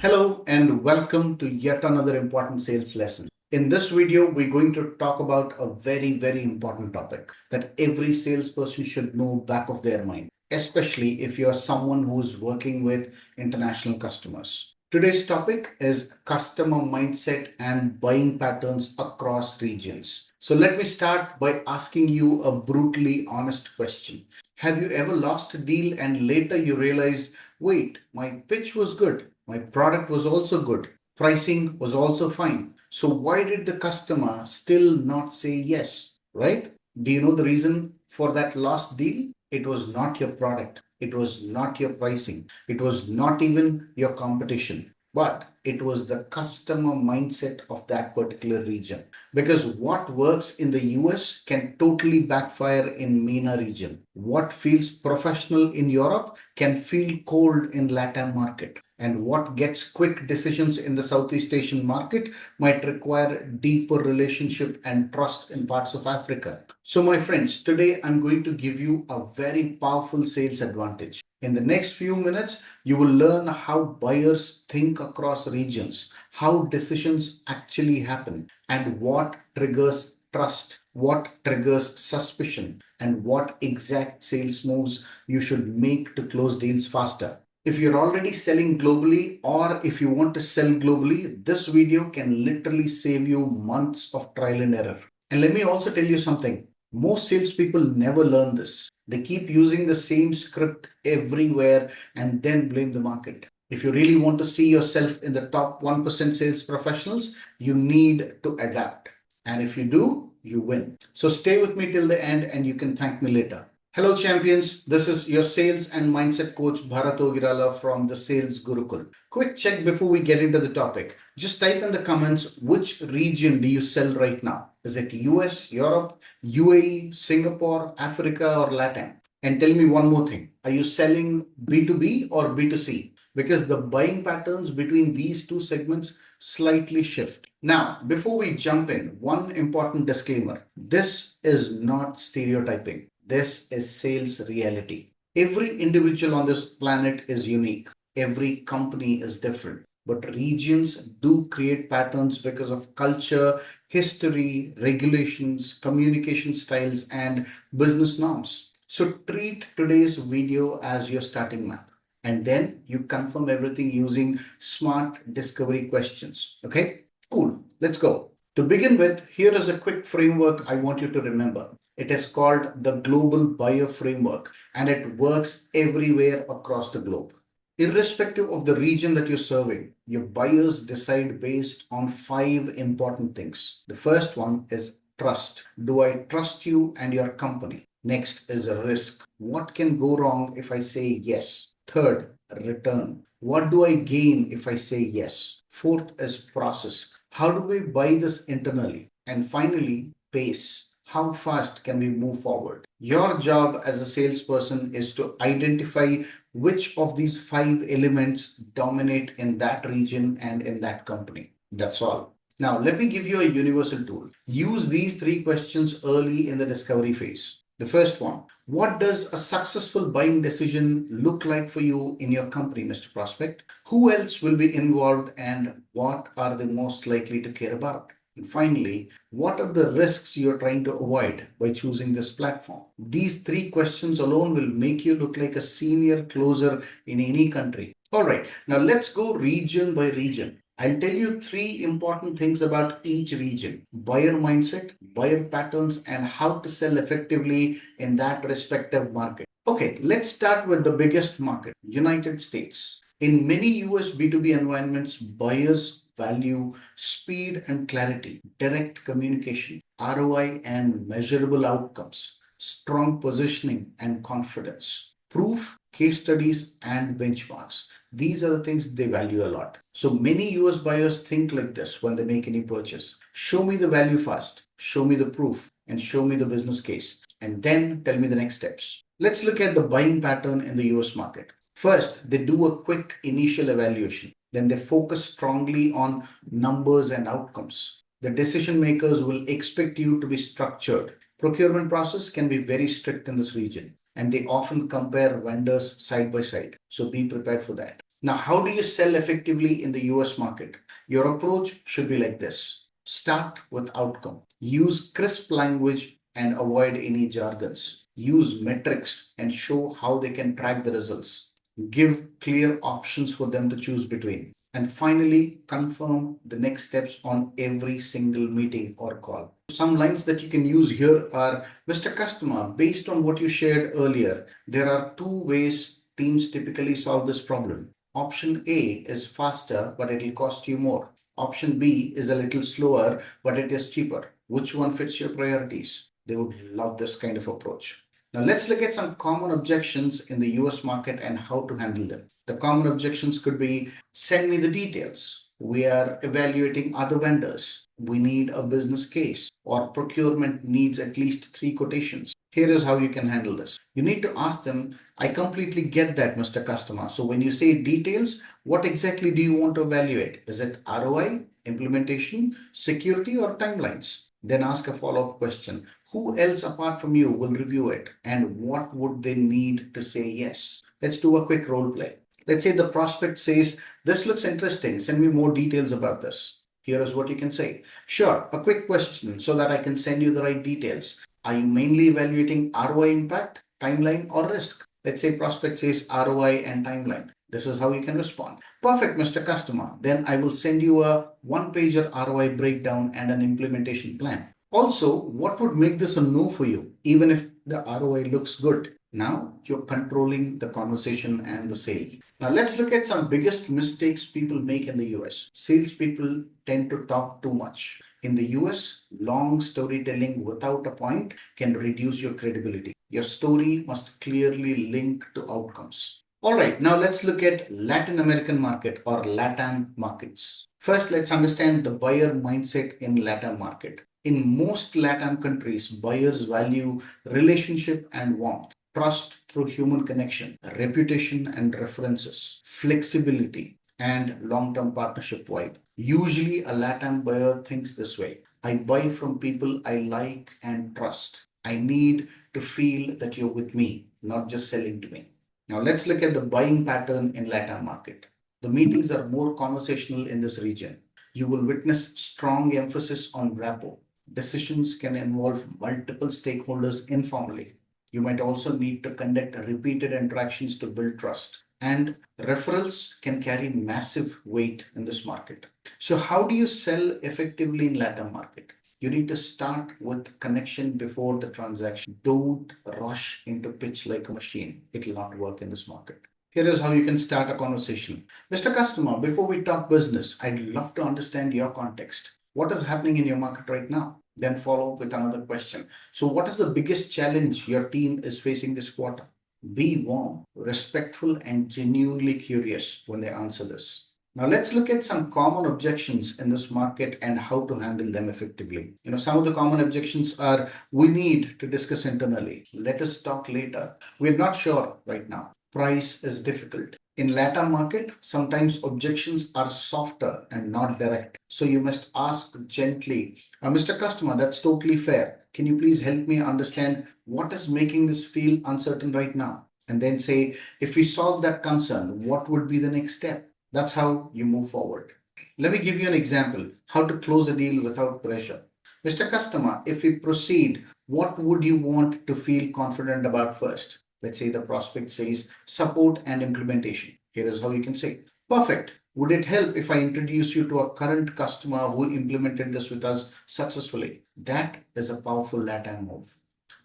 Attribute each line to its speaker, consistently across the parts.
Speaker 1: Hello and welcome to yet another important sales lesson. In this video, we're going to talk about a very important topic that every salesperson should know back of their mind, especially if you're someone who's working with international customers. Today's topic is customer mindset and buying patterns across regions. So let me start by asking you a brutally honest question. Have you ever lost a deal and later you realized, wait, my pitch was good, my product was also good, pricing was also fine. So why did the customer still not say yes, right? Do you know the reason for that lost deal? It was not your product. It was not your pricing. It was not even your competition, but it was the customer mindset of that particular region. Because what works in the US can totally backfire in MENA region. What feels professional in Europe can feel cold in LATAM market. And what gets quick decisions in the Southeast Asian market might require deeper relationship and trust in parts of Africa. So my friends, today I'm going to give you a very powerful sales advantage. In the next few minutes, you will learn how buyers think across regions, how decisions actually happen, and what triggers trust, what triggers suspicion, and what exact sales moves you should make to close deals faster. If you're already selling globally or if you want to sell globally, this video can literally save you months of trial and error. And let me also tell you something. Most salespeople never learn this. They keep using the same script everywhere and then blame the market. If you really want to see yourself in the top 1% sales professionals, you need to adapt. And if you do, you win. So stay with me till the end and you can thank me later. Hello champions, this is your sales and mindset coach Bharat Ogirala from the Sales Gurukul. Quick check before we get into the topic. Just type in the comments which region do you sell right now? Is it US, Europe, UAE, Singapore, Africa or LATAM? And tell me one more thing. Are you selling B2B or B2C? Because the buying patterns between these two segments slightly shift. Now, before we jump in, one important disclaimer. This is not stereotyping. This is sales reality. Every individual on this planet is unique. Every company is different. But regions do create patterns because of culture, history, regulations, communication styles, and business norms. So treat today's video as your starting map. And then you confirm everything using smart discovery questions. Okay, cool. Let's go. To begin with, here is a quick framework I want you to remember. It is called the Global Buyer Framework and it works everywhere across the globe. Irrespective of the region that you're serving, your buyers decide based on five important things. The first one is trust. Do I trust you and your company? Next is a risk. What can go wrong if I say yes? Third, return. What do I gain if I say yes? Fourth is process. How do we buy this internally? And finally, pace. How fast can we move forward? Your job as a salesperson is to identify which of these five elements dominate in that region and in that company. That's all. Now, let me give you a universal tool. Use these three questions early in the discovery phase. The first one, what does a successful buying decision look like for you in your company, Mr. Prospect? Who else will be involved and what are they most likely to care about? And finally, what are the risks you're trying to avoid by choosing this platform? These three questions alone will make you look like a senior closer in any country. All right, now let's go region by region. I'll tell you three important things about each region: buyer mindset, buyer patterns, and how to sell effectively in that respective market. Okay, let's start with the biggest market, United States. In many US B2B environments, buyers value speed and clarity, direct communication, ROI and measurable outcomes, strong positioning and confidence, proof, case studies, and benchmarks. These are the things they value a lot. So many US buyers think like this when they make any purchase. Show me the value fast, show me the proof, and show me the business case, and then tell me the next steps. Let's look at the buying pattern in the US market. First, they do a quick initial evaluation. Then they focus strongly on numbers and outcomes. The decision makers will expect you to be structured. Procurement process can be very strict in this region, and they often compare vendors side by side. So be prepared for that. Now, how do you sell effectively in the US market? Your approach should be like this. Start with outcome. Use crisp language and avoid any jargons. Use metrics and show how they can track the results. Give clear options for them to choose between. And finally, confirm the next steps on every single meeting or call. Some lines that you can use here are, Mr. Customer, based on what you shared earlier, there are two ways teams typically solve this problem. Option A is faster, but it will cost you more. Option B is a little slower, but it is cheaper. Which one fits your priorities? They would love this kind of approach. Now, let's look at some common objections in the US market and how to handle them. The common objections could be, send me the details. We are evaluating other vendors. We need a business case, or procurement needs at least 3 quotations. Here is how you can handle this. You need to ask them, I completely get that, Mr. Customer. So when you say details, what exactly do you want to evaluate? Is it ROI, implementation, security, or timelines? Then ask a follow-up question. Who else apart from you will review it? And what would they need to say yes? Let's do a quick role play. Let's say the prospect says, this looks interesting. Send me more details about this. Here is what you can say. Sure, a quick question so that I can send you the right details. Are you mainly evaluating ROI impact, timeline, or risk? Let's say prospect says ROI and timeline. This is how you can respond. Perfect, Mr. Customer. Then I will send you a one-pager ROI breakdown and an implementation plan. Also, what would make this a no for you, even if the ROI looks good? Now you're controlling the conversation and the sale. Now let's look at some biggest mistakes people make in the US. Salespeople tend to talk too much. In the US, long storytelling without a point can reduce your credibility. Your story must clearly link to outcomes. All right, now let's look at Latin American market or LATAM markets. First, let's understand the buyer mindset in LATAM market. In most LATAM countries, buyers value relationship and warmth, trust through human connection, reputation and references, flexibility, and long-term partnership vibe. Usually, a LATAM buyer thinks this way. I buy from people I like and trust. I need to feel that you're with me, not just selling to me. Now, let's look at the buying pattern in LATAM market. The meetings are more conversational in this region. You will witness strong emphasis on rapport. Decisions can involve multiple stakeholders informally. You might also need to conduct repeated interactions to build trust. And referrals can carry massive weight in this market. So, how do you sell effectively in LATAM market? You need to start with connection before the transaction. Don't rush into pitch like a machine. It will not work in this market. Here is how you can start a conversation. Mr. Customer, before we talk business, I'd love to understand your context. What is happening in your market right now? Then follow up with another question. So, what is the biggest challenge your team is facing this quarter? Be warm, respectful, and genuinely curious when they answer this. Now, let's look at some common objections in this market and how to handle them effectively. Some of the common objections are, we need to discuss internally. Let us talk later. We're not sure right now. Price is difficult. In LATAM market, sometimes objections are softer and not direct. So you must ask gently, Mr. Customer, that's totally fair. Can you please help me understand what is making this feel uncertain right now? And then say, if we solve that concern, what would be the next step? That's how you move forward. Let me give you an example how to close a deal without pressure. Mr. Customer, if we proceed, what would you want to feel confident about first? Let's say the prospect says support and implementation. Here is how you can say, perfect. Would it help if I introduce you to a current customer who implemented this with us successfully? That is a powerful LATAM move.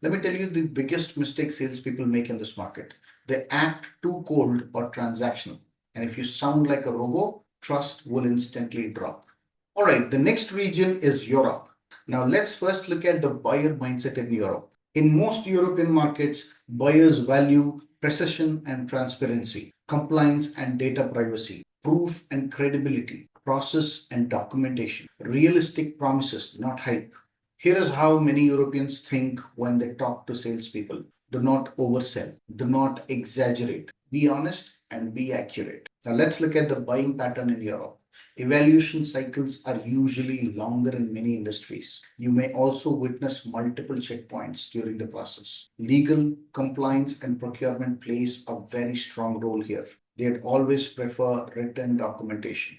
Speaker 1: Let me tell you the biggest mistake salespeople make in this market. They act too cold or transactional. And if you sound like a robot, trust will instantly drop. All right, the next region is Europe. Now let's first look at the buyer mindset in Europe. In most European markets, buyers value precision and transparency, compliance and data privacy, proof and credibility, process and documentation, realistic promises, not hype. Here is how many Europeans think when they talk to salespeople. Do not oversell, do not exaggerate, be honest and be accurate. Now let's look at the buying pattern in Europe. Evaluation cycles are usually longer in many industries. You may also witness multiple checkpoints during the process. Legal, compliance, and procurement plays a very strong role here. They'd always prefer written documentation.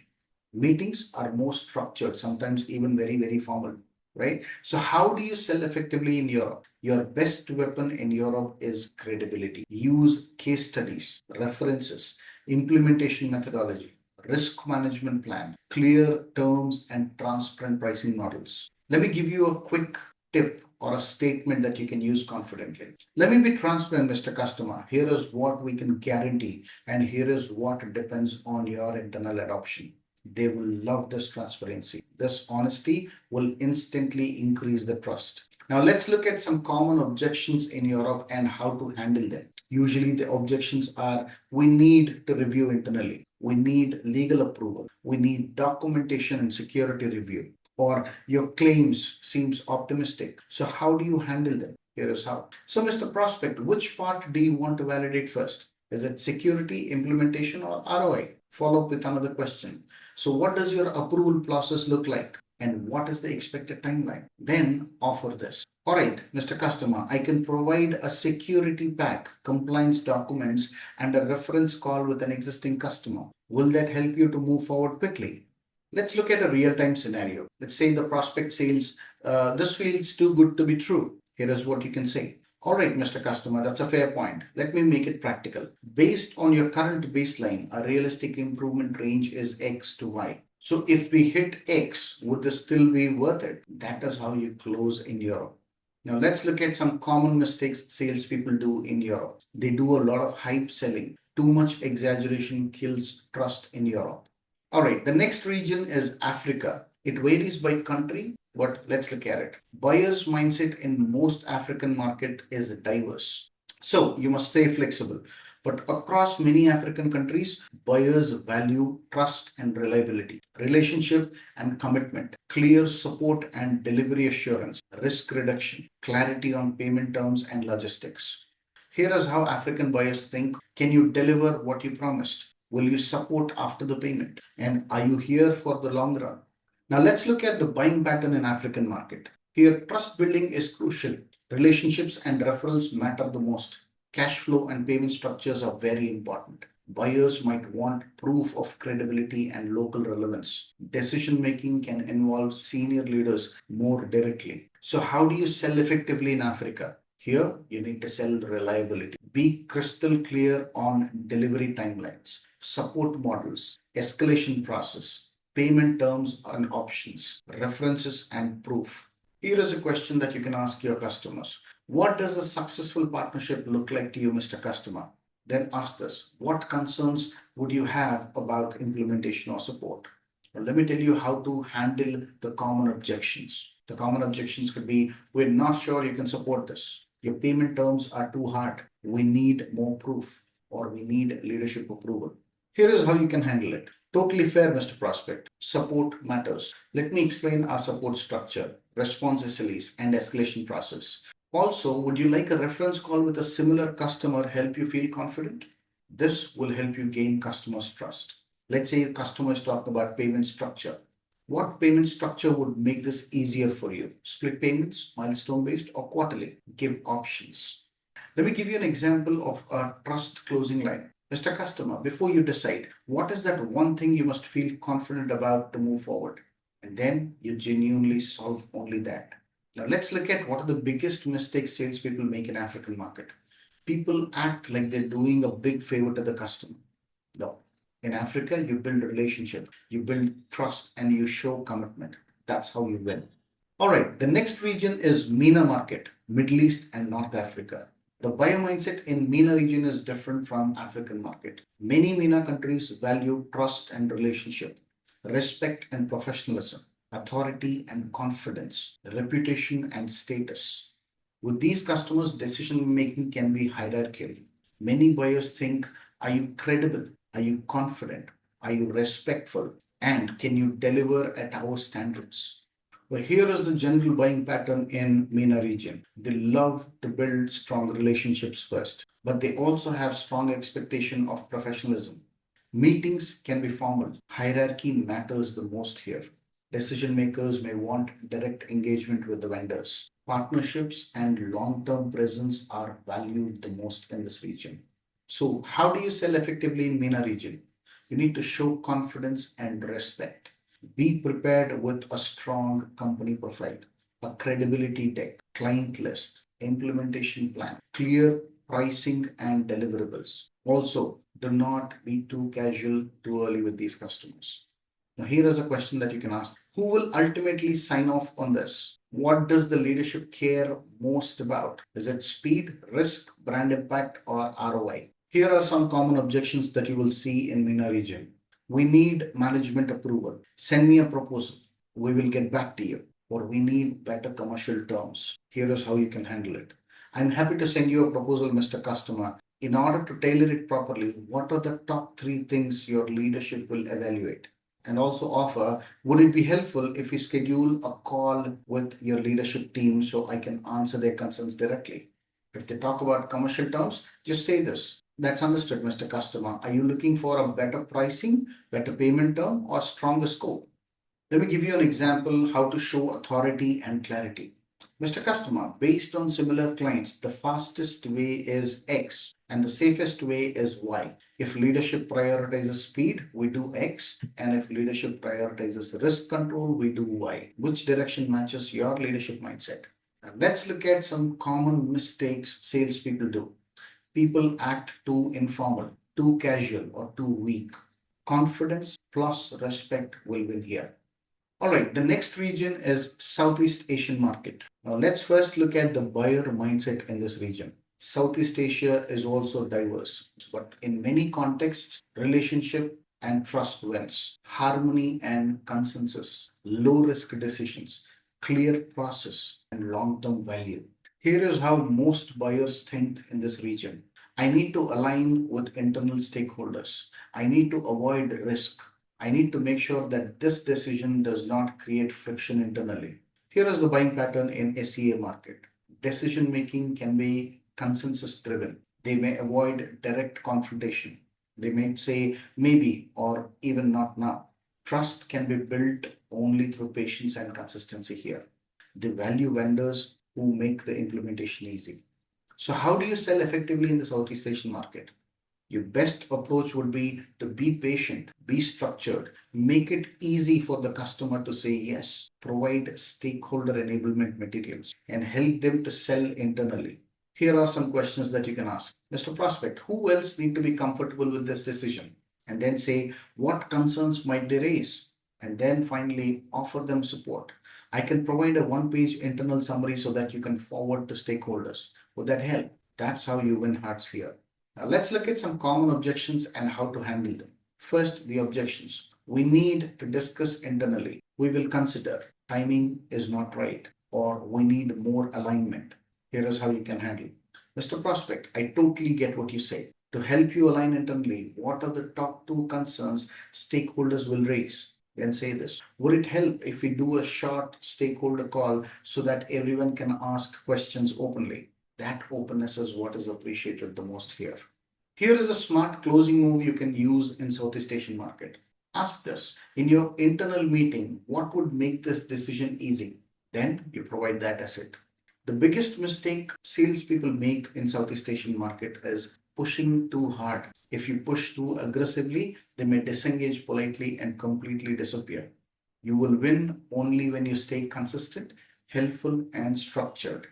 Speaker 1: Meetings are more structured, sometimes even very, very formal, right? So, how do you sell effectively in Europe? Your best weapon in Europe is credibility. Use case studies, references, implementation methodology, risk management plan, clear terms, and transparent pricing models. Let me give you a quick tip or a statement that you can use confidently. Let me be transparent, Mr. Customer. Here is what we can guarantee, and here is what depends on your internal adoption. They will love this transparency. This honesty will instantly increase the trust. Now, let's look at some common objections in Europe and how to handle them. Usually, the objections are we need to review internally, we need legal approval, we need documentation and security review, or your claims seems optimistic. So how do you handle them? Here is how. So, Mr. Prospect, which part do you want to validate first? Is it security, implementation, or ROI? Follow up with another question. So, what does your approval process look like? And what is the expected timeline? Then offer this. All right, Mr. Customer, I can provide a security pack, compliance documents, and a reference call with an existing customer. Will that help you to move forward quickly? Let's look at a real-time scenario. Let's say the prospect says, this feels too good to be true. Here is what you can say. All right, Mr. Customer, that's a fair point. Let me make it practical. Based on your current baseline, a realistic improvement range is X to Y. So if we hit X, would this still be worth it? That is how you close in Europe. Now let's look at some common mistakes salespeople do in Europe. They do a lot of hype selling. Too much exaggeration kills trust in Europe. All right, the next region is Africa. It varies by country, but let's look at it. Buyer's mindset in most African market is diverse. So you must stay flexible. But across many African countries, buyers value trust and reliability, relationship and commitment, clear support and delivery assurance, risk reduction, clarity on payment terms and logistics. Here is how African buyers think. Can you deliver what you promised? Will you support after the payment? And are you here for the long run? Now let's look at the buying pattern in African market. Here, trust building is crucial. Relationships and referrals matter the most. Cash flow and payment structures are very important. Buyers might want proof of credibility and local relevance. Decision making can involve senior leaders more directly. So, how do you sell effectively in Africa? Here, you need to sell reliability. Be crystal clear on delivery timelines, support models, escalation process, payment terms and options, references and proof. Here is a question that you can ask your customers. What does a successful partnership look like to you, Mr. Customer? Then ask this. What concerns would you have about implementation or support? Well, let me tell you how to handle the common objections. The common objections could be, we're not sure you can support this. Your payment terms are too hard. We need more proof, or we need leadership approval. Here is how you can handle it. Totally fair, Mr. Prospect. Support matters. Let me explain our support structure, response SLAs, and escalation process. Also, would you like a reference call with a similar customer help you feel confident? This will help you gain customers' trust. Let's say customers talk about payment structure. What payment structure would make this easier for you? Split payments, milestone based, or quarterly? Give options. Let me give you an example of a trust closing line. Mr. Customer, before you decide, what is that one thing you must feel confident about to move forward? And then you genuinely solve only that. Now let's look at what are the biggest mistakes salespeople make in African market. People act like they're doing a big favor to the customer. No. In Africa, you build relationship, you build trust, and you show commitment. That's how you win. All right, the next region is MENA market, Middle East and North Africa. The buyer mindset in MENA region is different from African market. Many MENA countries value trust and relationship, respect and professionalism, authority and confidence, reputation and status. With these customers, decision making can be hierarchical. Many buyers think, are you credible? Are you confident? Are you respectful? And can you deliver at our standards? Well, here is the general buying pattern in MENA region. They love to build strong relationships first, but they also have strong expectation of professionalism. Meetings can be formal. Hierarchy matters the most here. Decision makers may want direct engagement with the vendors. Partnerships and long-term presence are valued the most in this region. So how do you sell effectively in MENA region? You need to show confidence and respect. Be prepared with a strong company profile, a credibility deck, client list, implementation plan, clear pricing and deliverables. Also, do not be too casual too early with these customers. Now, here is a question that you can ask. Who will ultimately sign off on this? What does the leadership care most about? Is it speed, risk, brand impact, or ROI? Here are some common objections that you will see in MENA region. We need management approval. Send me a proposal. We will get back to you. Or we need better commercial terms. Here is how you can handle it. I'm happy to send you a proposal, Mr. Customer. In order to tailor it properly, what are the top three things your leadership will evaluate? And also offer, would it be helpful if we schedule a call with your leadership team so I can answer their concerns directly? If they talk about commercial terms, just say this. That's understood, Mr. Customer. Are you looking for a better pricing, better payment term, or stronger scope? Let me give you an example how to show authority and clarity. Mr. Customer, based on similar clients, the fastest way is X and the safest way is Y. If leadership prioritizes speed, we do X, and if leadership prioritizes risk control, we do Y. Which direction matches your leadership mindset? Now, let's look at some common mistakes salespeople do. People act too informal, too casual, or too weak. Confidence plus respect will win here. All right, the next region is Southeast Asian market. Now let's first look at the buyer mindset in this region. Southeast Asia is also diverse, but in many contexts, relationship and trust wins, harmony and consensus, low risk decisions, clear process, and long term value. Here is how most buyers think in this region. I need to align with internal stakeholders. I need to avoid risk. I need to make sure that this decision does not create friction internally. Here is the buying pattern in SEA market. Decision making can be consensus driven. They may avoid direct confrontation. They may say maybe or even not now. Trust can be built only through patience and consistency here. They value vendors who make the implementation easy. So, how do you sell effectively in the Southeast Asian market? Your best approach would be to be patient, be structured, make it easy for the customer to say yes, provide stakeholder enablement materials, and help them to sell internally. Here are some questions that you can ask. Mr. Prospect, who else need to be comfortable with this decision? And then say, what concerns might they raise? And then finally, offer them support. I can provide a one-page internal summary so that you can forward to stakeholders. Would that help? That's how you win hearts here. Now let's look at some common objections and how to handle them. First, the objections. We need to discuss internally. We will consider timing is not right or we need more alignment. Here is how you can handle. Mr. Prospect, I totally get what you say. To help you align internally, what are the top two concerns stakeholders will raise? Then say this. Would it help if we do a short stakeholder call so that everyone can ask questions openly? That openness is what is appreciated the most here. Here is a smart closing move you can use in Southeast Asian market. Ask this in your internal meeting, what would make this decision easy? Then you provide that asset. The biggest mistake salespeople make in Southeast Asian market is pushing too hard. If you push too aggressively, they may disengage politely and completely disappear. You will win only when you stay consistent, helpful, and structured.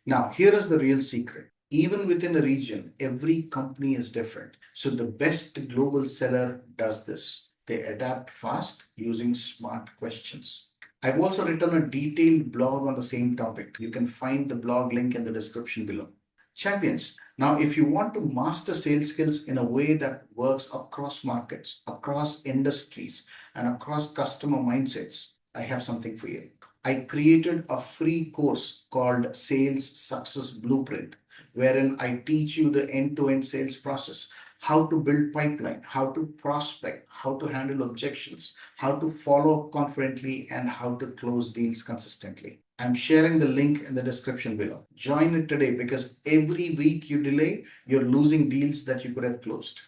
Speaker 1: Now, here is the real secret. Even within a region, every company is different. So the best global seller does this. They adapt fast using smart questions. I've also written a detailed blog on the same topic. You can find the blog link in the description below. Champions, now if you want to master sales skills in a way that works across markets, across industries, and across customer mindsets, I have something for you. I created a free course called Sales Success Blueprint, wherein I teach you the end-to-end sales process, how to build pipeline, how to prospect, how to handle objections, how to follow up confidently, and how to close deals consistently. I'm sharing the link in the description below. Join it today because every week you delay, you're losing deals that you could have closed.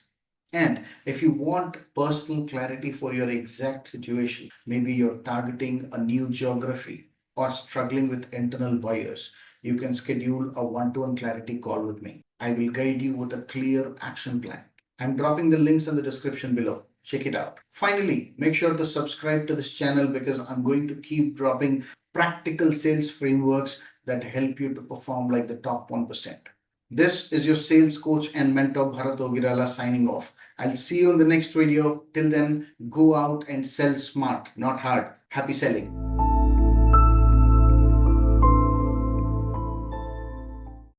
Speaker 1: And if you want personal clarity for your exact situation, maybe you're targeting a new geography or struggling with internal buyers, you can schedule a one-to-one clarity call with me. I will guide you with a clear action plan. I'm dropping the links in the description below. Check it out. Finally, make sure to subscribe to this channel because I'm going to keep dropping practical sales frameworks that help you to perform like the top 1%. This is your sales coach and mentor Bharat Ogirala signing off. I'll see you in the next video. Till then, go out and sell smart, not hard. Happy selling.